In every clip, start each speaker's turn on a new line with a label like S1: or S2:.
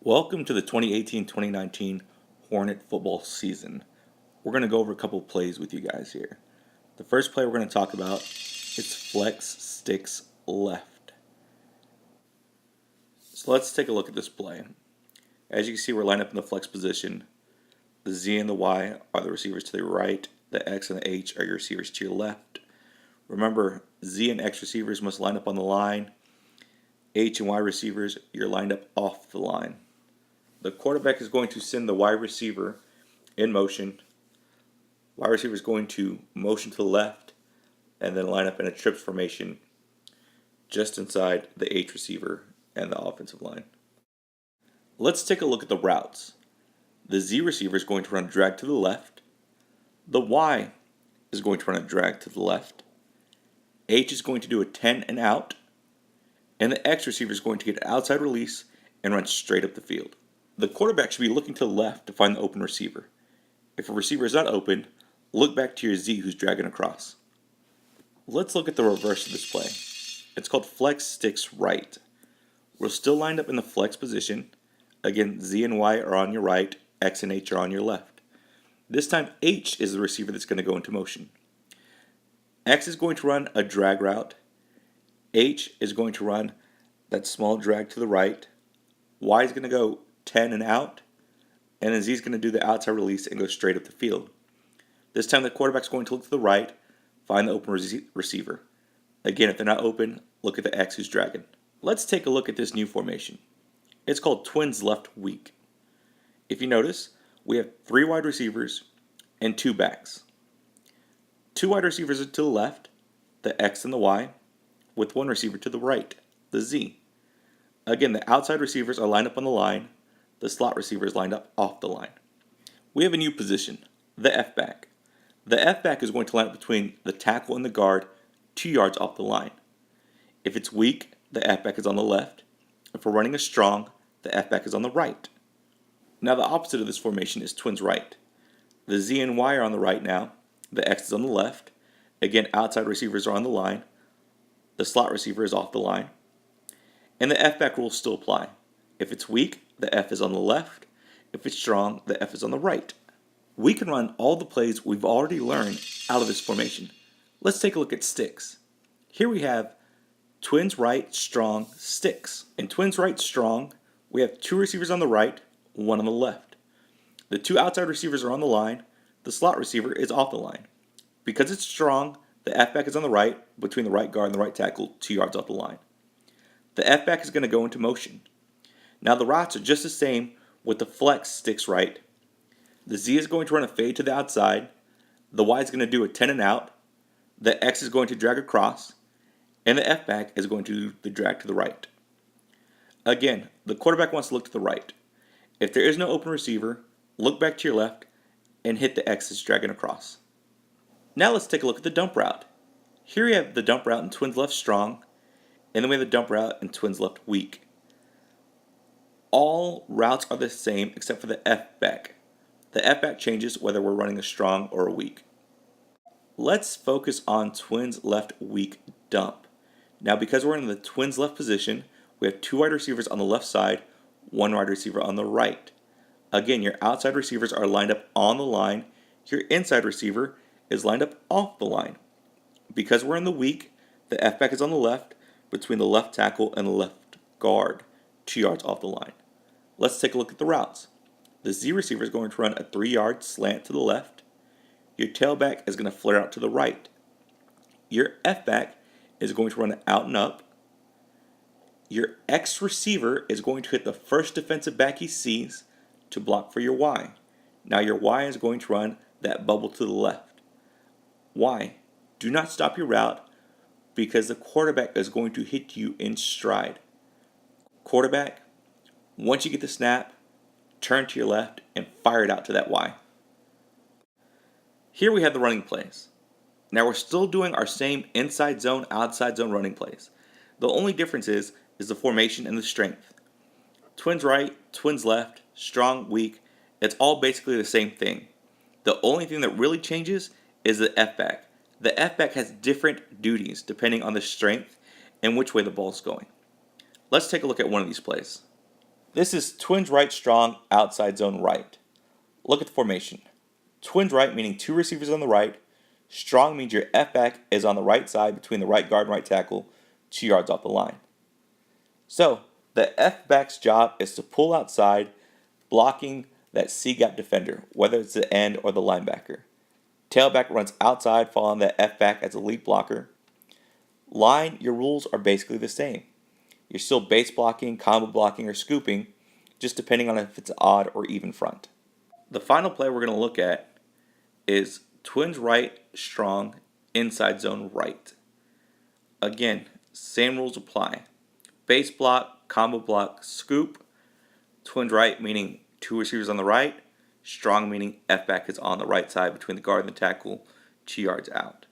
S1: Welcome to the 2018-2019 Hornet Football season. We're going to go over a couple plays with you guys here. The first play we're going to talk about is flex sticks left. So let's take a look at this play. As you can see, we're lined up in the flex position. The Z and the Y are the receivers to the right. The X and the H are your receivers to your left. Remember, Z and X receivers must line up on the line. H and Y receivers, you're lined up off the line. The quarterback is going to send the wide receiver in motion. Wide receiver is going to motion to the left and then line up in a trips formation just inside the H receiver and the offensive line. Let's take a look at the routes. The Z receiver is going to run a drag to the left. The Y is going to run a drag to the left. H is going to do a 10 and out. And the X receiver is going to get an outside release and run straight up the field. The quarterback should be looking to the left to find the open receiver. If a receiver is not open, look back to your Z who's dragging across. Let's look at the reverse of this play. It's called flex sticks right. We're still lined up in the flex position. Again, Z and Y are on your right, X and H are on your left. This time, H is the receiver that's going to go into motion. X is going to run a drag route. H is going to run that small drag to the right. Y is going to go 10 and out. And then Z is going to do the outside release and go straight up the field. This time the quarterback's going to look to the right, find the open receiver. Again, if they're not open, look at the X who's dragging. Let's take a look at this new formation. It's called twins left weak. If you notice, we have 3 wide receivers and 2 backs. 2 wide receivers to the left, the X and the Y, with 1 receiver to the right, the Z. Again, the outside receivers are lined up on the line. The slot receiver is lined up off the line. We have a new position, the F-back. The F-back is going to line up between the tackle and the guard 2 yards off the line. If it's weak, the F-back is on the left. If we're running a strong, the F-back is on the right. Now the opposite of this formation is twins right. The Z and Y are on the right now. The X is on the left. Again, outside receivers are on the line. The slot receiver is off the line. And the F-back rules still apply. If it's weak, the F is on the left. If it's strong, the F is on the right. We can run all the plays we've already learned out of this formation. Let's take a look at sticks. Here we have twins right, strong, sticks. In twins right, strong, we have 2 receivers on the right, 1 on the left. The 2 outside receivers are on the line. The slot receiver is off the line. Because it's strong, the F-back is on the right, between the right guard and the right tackle, 2 yards off the line. The F-back is going to go into motion. Now the routes are just the same with the flex sticks right. The Z is going to run a fade to the outside. The Y is going to do a 10 and out. The X is going to drag across. And the F-back is going to do the drag to the right. Again, the quarterback wants to look to the right. If there is no open receiver, look back to your left and hit the X that's dragging across. Now let's take a look at the dump route. Here we have the dump route in twins left strong, and then we have the dump route in twins left weak. All routes are the same except for the F-back. The F-back changes whether we're running a strong or a weak. Let's focus on twins left weak dump. Now because we're in the twins left position, we have 2 wide receivers on the left side, 1 wide receiver on the right. Again, your outside receivers are lined up on the line. Your inside receiver is lined up off the line. Because we're in the weak, the F-back is on the left, between the left tackle and the left guard, 2 yards off the line. Let's take a look at the routes. The Z receiver is going to run a 3-yard slant to the left. Your tailback is going to flare out to the right. Your F-back is going to run out and up. Your X receiver is going to hit the first defensive back he sees to block for your Y. Now your Y is going to run that bubble to the left. Y, do not stop your route because the quarterback is going to hit you in stride. Quarterback, once you get the snap, turn to your left and fire it out to that Y. Here we have the running plays. Now we're still doing our same inside zone, outside zone running plays. The only difference is the formation and the strength. Twins right, twins left, strong, weak, it's all basically the same thing. The only thing that really changes is the F-back. The F-back has different duties depending on the strength and which way the ball is going. Let's take a look at one of these plays. This is twins right strong, outside zone right. Look at the formation. Twins right meaning two receivers on the right. Strong means your F-back is on the right side between the right guard and right tackle, 2 yards off the line. So, the F-back's job is to pull outside, blocking that C-gap defender, whether it's the end or the linebacker. Tailback runs outside, following the F-back as a lead blocker. Line, your rules are basically the same. You're still base blocking, combo blocking, or scooping, just depending on if it's odd or even front. The final play we're going to look at is twins right, strong, inside zone right. Again, same rules apply. Base block, combo block, scoop. Twins right meaning two receivers on the right. Strong meaning F-back is on the right side between the guard and the tackle, 2 yards out.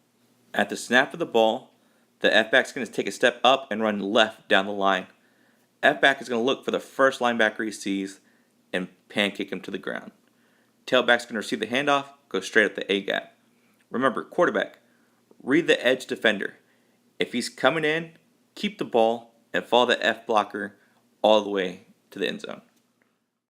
S1: At the snap of the ball, the F-back is going to take a step up and run left down the line. F-back is going to look for the first linebacker he sees and pancake him to the ground. Tailback is going to receive the handoff, go straight up the A-gap. Remember, quarterback, read the edge defender. If he's coming in, keep the ball and follow the F blocker all the way to the end zone.